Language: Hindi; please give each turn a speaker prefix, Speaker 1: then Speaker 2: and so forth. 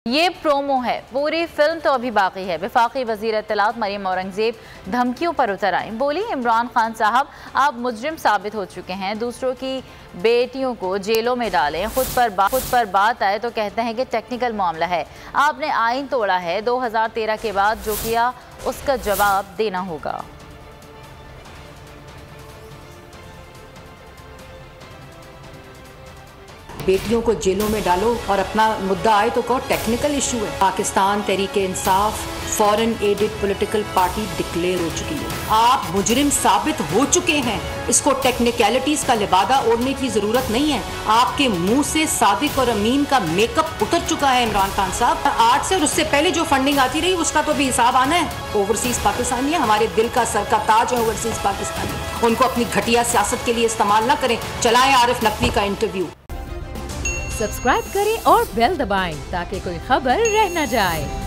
Speaker 1: ये प्रोमो है, पूरी फिल्म तो अभी बाकी है। वफाकी वज़ीर इत्तलात मरियम औरंगज़ेब धमकियों पर उतर आई, बोली इमरान खान साहब आप मुजरिम साबित हो चुके हैं, दूसरों की बेटियों को जेलों में डालें, खुद पर बात आए तो कहते हैं कि टेक्निकल मामला है। आपने आइन तोड़ा है, 2013 के बाद जो किया उसका जवाब देना होगा।
Speaker 2: बेटियों को जेलों में डालो और अपना मुद्दा आए तो कहो टेक्निकल इशू है। Pakistan Tehreek Insaf foreign aided political party declare हो चुकी है। आप मुजरिम साबित हो चुके हैं, इसको टेक्निकलिटीज का लिबादा ओढ़ने की जरूरत नहीं है। आपके मुंह से सादिक और अमीन का मेकअप उतर चुका है इमरान खान साहब। आज से और उससे पहले जो फंडिंग आती रही उसका तो भी हिसाब आना है। ओवरसीज पाकिस्तानी है, हमारे दिल का सर का ताज है ओवरसीज पाकिस्तानी, उनको अपनी घटिया सियासत के लिए इस्तेमाल ना करें। चलाएं आरिफ नकवी का इंटरव्यू।
Speaker 3: सब्सक्राइब करें और बेल दबाएं ताकि कोई खबर रह न जाए।